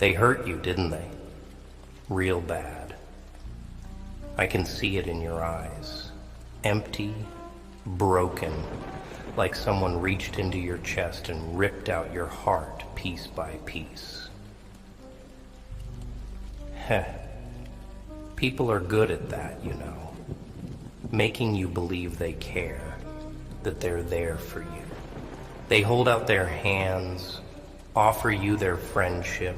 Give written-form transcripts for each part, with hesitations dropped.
They hurt you, didn't they? Real bad. I can see it in your eyes. Empty, broken, like someone reached into your chest and ripped out your heart piece by piece. Heh. People are good at that, you know. Making you believe they care, that they're there for you. They hold out their hands, offer you their friendship,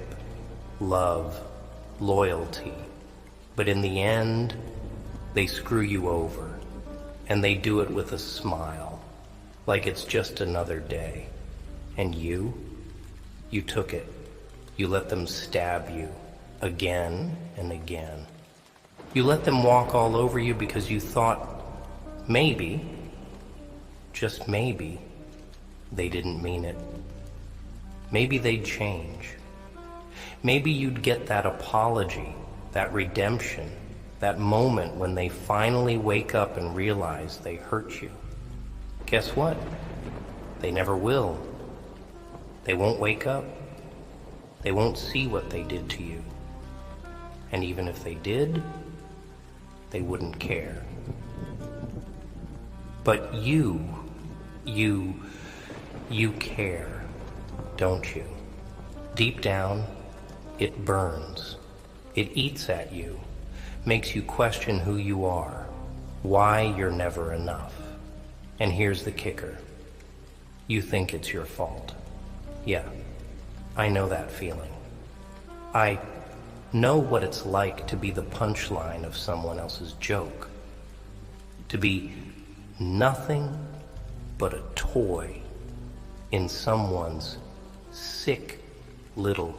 love, loyalty, but in the end, they screw you over, and they do it with a smile, like it's just another day. And you took it. You let them stab you again and again. You let them walk all over you because you thought maybe, just maybe, they didn't mean it. Maybe they'd change. Maybe you'd get that apology, that redemption, that moment when they finally wake up and realize they hurt you. Guess what? They never will. They won't wake up. They won't see what they did to you. And even if they did, they wouldn't care. But you care, don't you? Deep down, it burns. It eats at you, makes you question who you are, why you're never enough. And here's the kicker. You think it's your fault. Yeah, I know that feeling. I know what it's like to be the punchline of someone else's joke. To be nothing but a toy in someone's sick little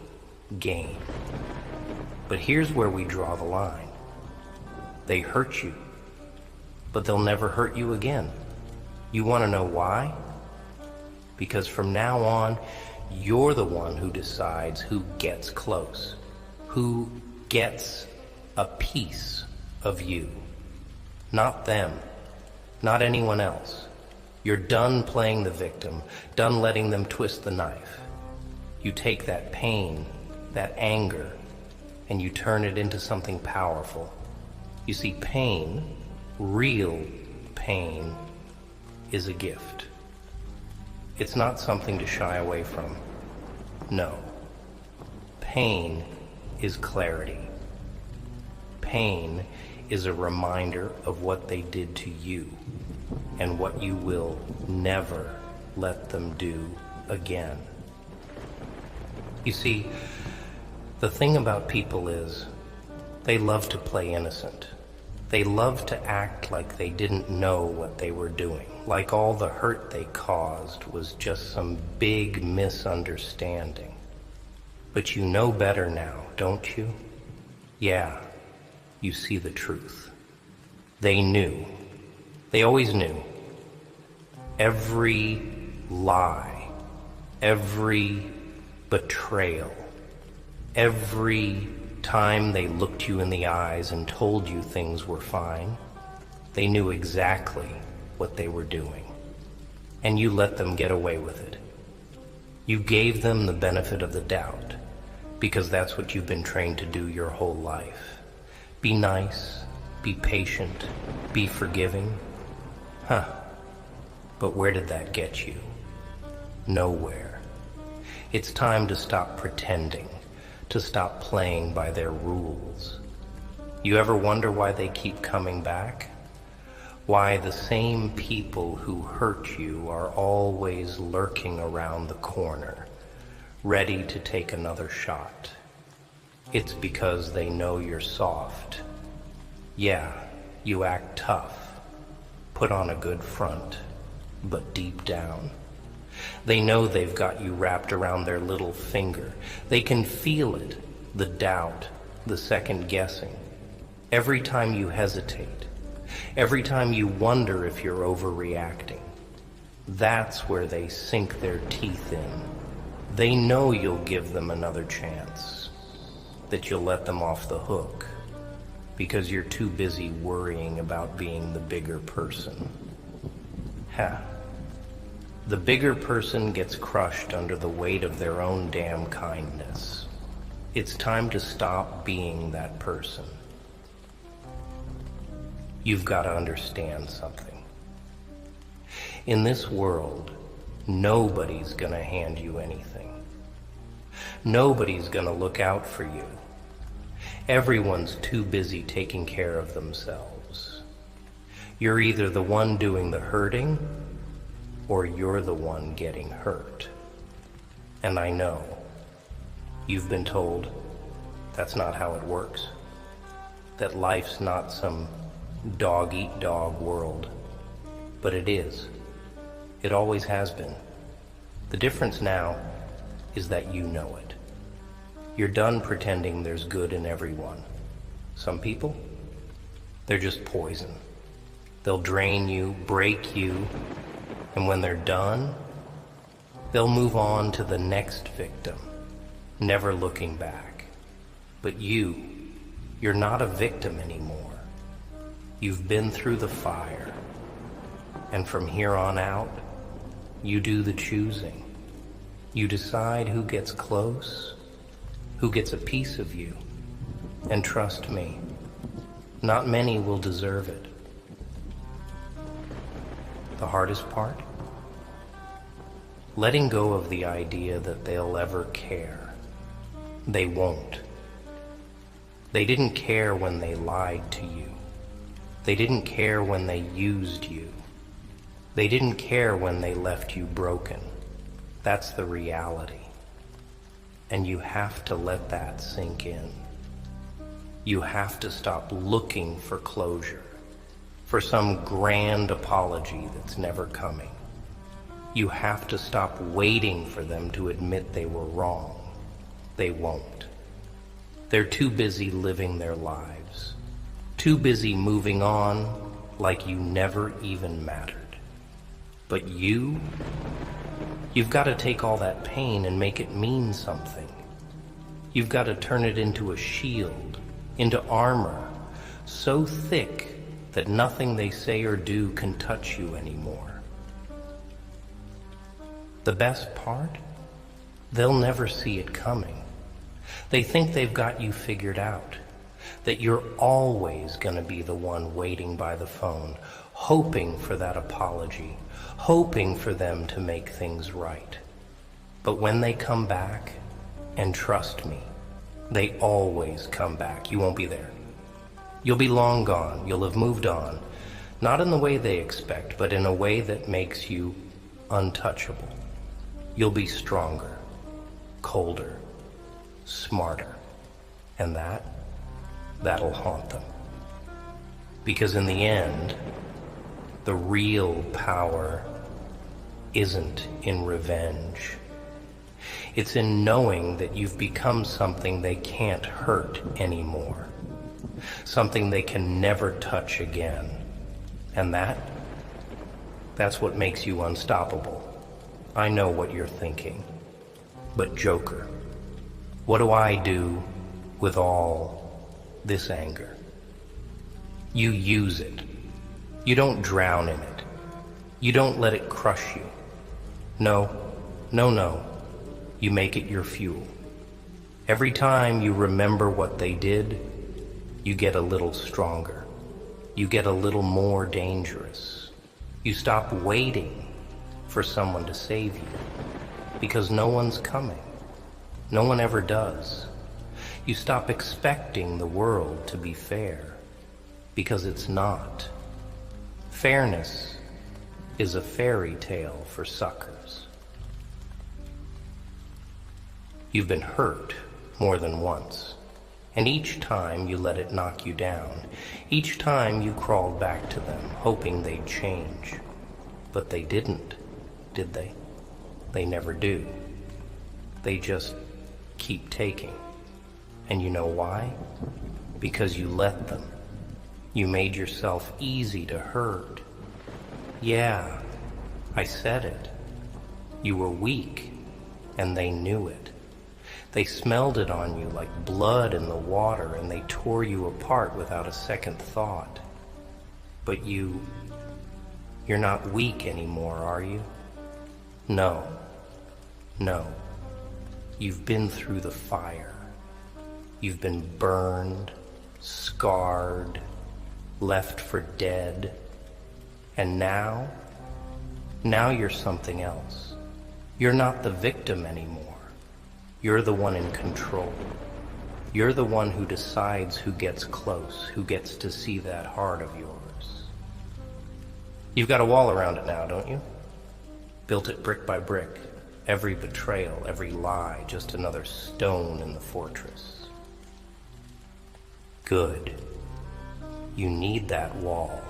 game. But here's where we draw the line. They hurt you, but they'll never hurt you again. You want to know why? Because from now on, you're the one who decides who gets close, who gets a piece of you. Not them, not anyone else. You're done playing the victim, done letting them twist the knife. You take that pain, that anger, and you turn it into something powerful. You see, pain, real pain, is a gift. It's not something to shy away from. No. Pain is clarity. Pain is a reminder of what they did to you and what you will never let them do again. You see, the thing about people is they love to play innocent. They love to act like they didn't know what they were doing, like all the hurt they caused was just some big misunderstanding. But you know better now, don't you? Yeah, you see the truth. They knew. They always knew. Every lie, every betrayal, every time they looked you in the eyes and told you things were fine, they knew exactly what they were doing. And you let them get away with it. You gave them the benefit of the doubt, because that's what you've been trained to do your whole life. Be nice, be patient, be forgiving. But where did that get you? Nowhere. It's time to stop pretending, to stop playing by their rules. You ever wonder why they keep coming back? Why the same people who hurt you are always lurking around the corner, ready to take another shot? It's because they know you're soft. Yeah, you act tough, put on a good front, but deep down, they know they've got you wrapped around their little finger. They can feel it, the doubt, the second guessing. Every time you hesitate, every time you wonder if you're overreacting, that's where they sink their teeth in. They know you'll give them another chance, that you'll let them off the hook, because you're too busy worrying about being the bigger person. The bigger person gets crushed under the weight of their own damn kindness. It's time to stop being that person. You've got to understand something. In this world, nobody's gonna hand you anything. Nobody's gonna look out for you. Everyone's too busy taking care of themselves. You're either the one doing the hurting, or you're the one getting hurt. And I know you've been told that's not how it works, that life's not some dog-eat-dog world, but it is. It always has been. The difference now is that you know it. You're done pretending there's good in everyone. Some people, they're just poison. They'll drain you, break you, and when they're done, they'll move on to the next victim, never looking back. But you're not a victim anymore. You've been through the fire, and from here on out, you do the choosing. You decide who gets close, who gets a piece of you. And trust me, not many will deserve it. The hardest part? Letting go of the idea that they'll ever care. They won't. They didn't care when they lied to you. They didn't care when they used you. They didn't care when they left you broken. That's the reality. And you have to let that sink in. You have to stop looking for closure, for some grand apology that's never coming. You have to stop waiting for them to admit they were wrong. They won't. They're too busy living their lives, too busy moving on like you never even mattered. But you've got to take all that pain and make it mean something. You've got to turn it into a shield, into armor, so thick that nothing they say or do can touch you anymore. The best part? They'll never see it coming. They think they've got you figured out, that you're always going to be the one waiting by the phone, hoping for that apology, hoping for them to make things right. But when they come back, and trust me, they always come back. You won't be there. You'll be long gone. You'll have moved on. Not in the way they expect, but in a way that makes you untouchable. You'll be stronger, colder, smarter. And that'll haunt them. Because in the end, the real power isn't in revenge. It's in knowing that you've become something they can't hurt anymore, something they can never touch again. And that's what makes you unstoppable. I know what you're thinking. But Joker, what do I do with all this anger? You use it. You don't drown in it. You don't let it crush you. No. You make it your fuel. Every time you remember what they did, you get a little stronger. You get a little more dangerous. You stop waiting for someone to save you, because no one's coming. No one ever does. You stop expecting the world to be fair, because it's not. Fairness is a fairy tale for suckers. You've been hurt more than once, and each time you let it knock you down. Each time you crawled back to them, hoping they'd change. But they didn't, did they? They never do. They just keep taking. And you know why? Because you let them. You made yourself easy to hurt. Yeah, I said it. You were weak, and they knew it. They smelled it on you like blood in the water, and they tore you apart without a second thought. But you're not weak anymore, are you? No. You've been through the fire. You've been burned, scarred, left for dead, and now you're something else. You're not the victim anymore. You're the one in control. You're the one who decides who gets close, who gets to see that heart of yours. You've got a wall around it now, don't you? Built it brick by brick. Every betrayal, every lie, just another stone in the fortress. Good. You need that wall.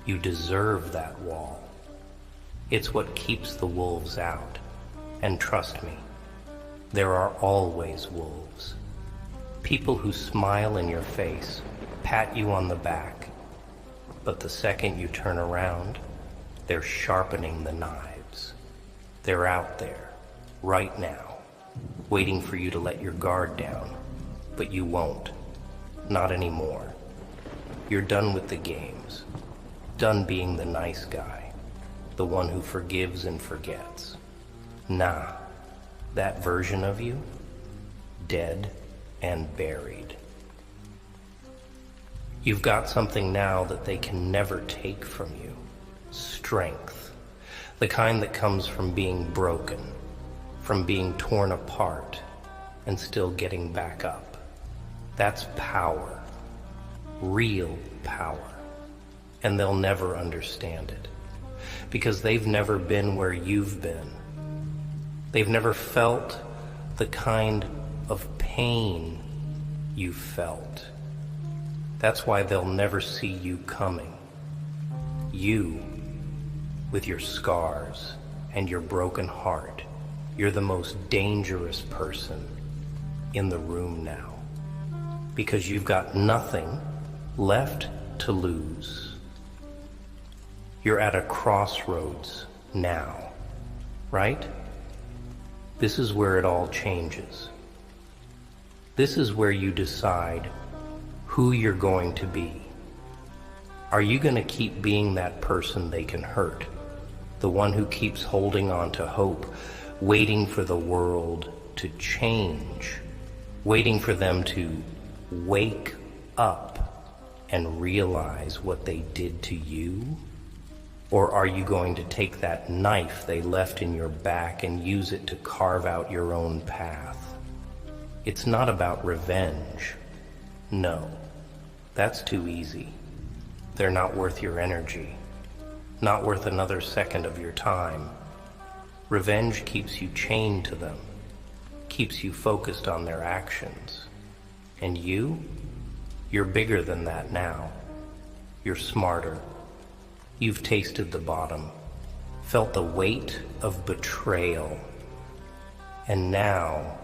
You deserve that wall. It's what keeps the wolves out. And trust me, there are always wolves. People who smile in your face, pat you on the back, but the second you turn around, they're sharpening the knives. They're out there, right now, waiting for you to let your guard down, but you won't. Not anymore. You're done with the games, done being the nice guy, the one who forgives and forgets. Nah, that version of you, dead and buried. You've got something now that they can never take from you. Strength. The kind that comes from being broken, from being torn apart, and still getting back up. That's power. Real power. And they'll never understand it. Because they've never been where you've been. They've never felt the kind of pain you felt. That's why they'll never see you coming. You, with your scars and your broken heart, you're the most dangerous person in the room now. Because you've got nothing left to lose. You're at a crossroads now, right? This is where it all changes. This is where you decide who you're going to be. Are you going to keep being that person they can hurt? The one who keeps holding on to hope, waiting for the world to change, waiting for them to wake up and realize what they did to you? Or are you going to take that knife they left in your back and use it to carve out your own path? It's not about revenge. No, that's too easy. They're not worth your energy, not worth another second of your time. Revenge keeps you chained to them, keeps you focused on their actions. And you're bigger than that now. You're smarter. You've tasted the bottom, felt the weight of betrayal, and now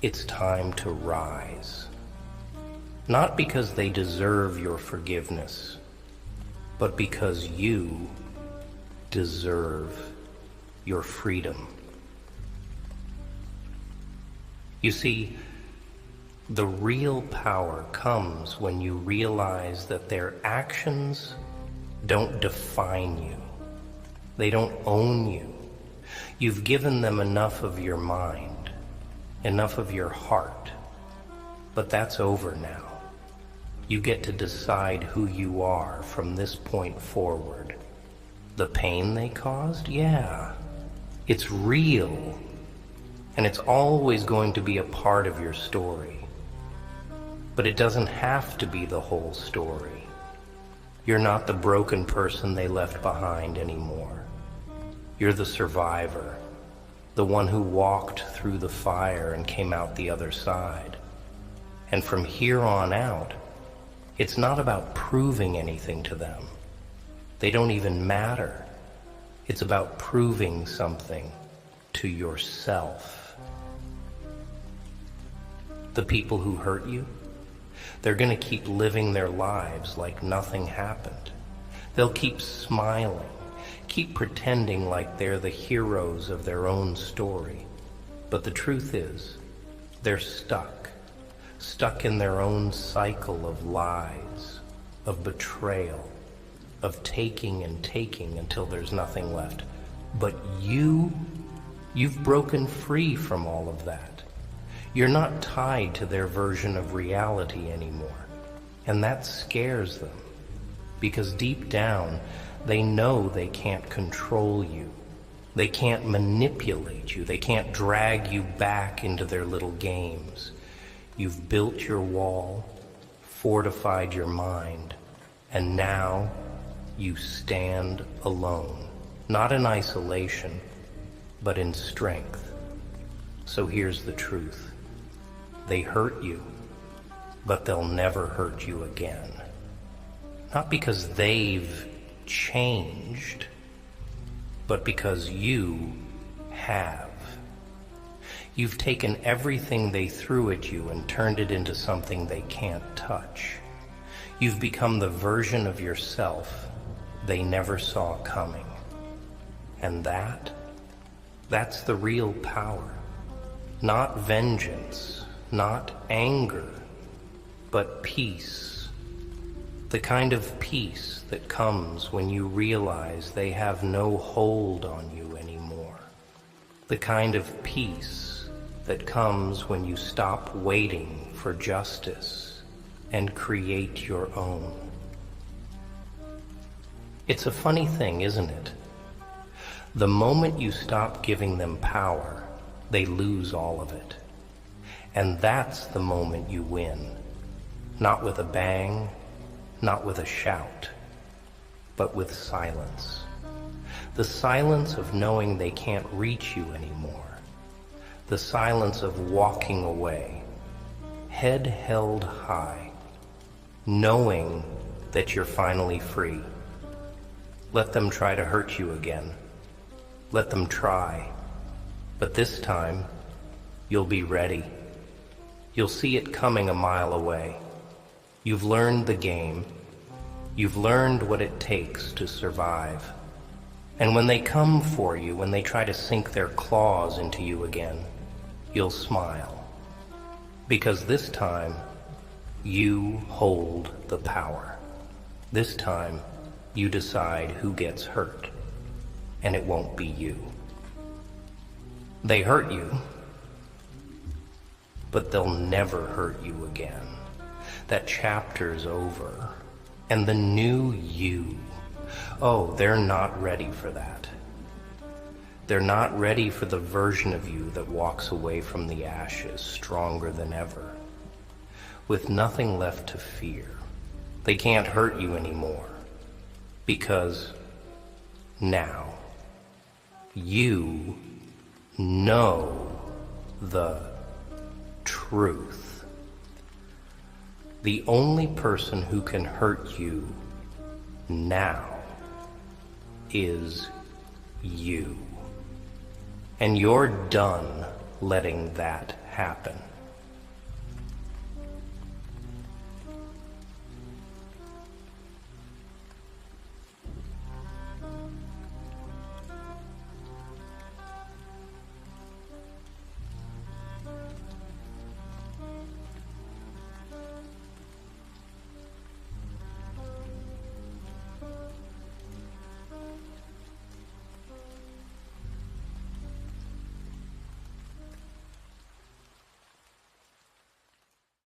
it's time to rise. Not because they deserve your forgiveness, but because you deserve your freedom. You see, the real power comes when you realize that their actions don't define you. They don't own you. You've given them enough of your mind, enough of your heart, but that's over now. You get to decide who you are from this point forward. The pain they caused? Yeah, it's real, and it's always going to be a part of your story. But it doesn't have to be the whole story. You're not the broken person they left behind anymore. You're the survivor, the one who walked through the fire and came out the other side. And from here on out, it's not about proving anything to them. They don't even matter. It's about proving something to yourself. The people who hurt you, they're going to keep living their lives like nothing happened. They'll keep smiling, keep pretending like they're the heroes of their own story. But the truth is, they're stuck in their own cycle of lies, of betrayal, of taking and taking until there's nothing left. But you've broken free from all of that. You're not tied to their version of reality anymore. And that scares them, because deep down, they know they can't control you. They can't manipulate you. They can't drag you back into their little games. You've built your wall, fortified your mind, and now you stand alone, not in isolation, but in strength. So here's the truth. They hurt you, but they'll never hurt you again. Not because they've changed, but because you have. You've taken everything they threw at you and turned it into something they can't touch. You've become the version of yourself they never saw coming. And that's the real power. Not vengeance, not anger, but peace. The kind of peace that comes when you realize they have no hold on you anymore. The kind of peace that comes when you stop waiting for justice and create your own. It's a funny thing, isn't it? The moment you stop giving them power, they lose all of it. And that's the moment you win. Not with a bang, not with a shout, but with silence. The silence of knowing they can't reach you anymore. The silence of walking away, head held high, knowing that you're finally free. Let them try to hurt you again. Let them try. But this time, you'll be ready. You'll see it coming a mile away. You've learned the game. You've learned what it takes to survive. And when they come for you, when they try to sink their claws into you again, you'll smile. Because this time, you hold the power. This time, you decide who gets hurt, and it won't be you. They hurt you, but they'll never hurt you again. That chapter's over, and the new you, oh, they're not ready for that. They're not ready for the version of you that walks away from the ashes stronger than ever, with nothing left to fear. They can't hurt you anymore, because now you know the truth. The only person who can hurt you now is you. And you're done letting that happen.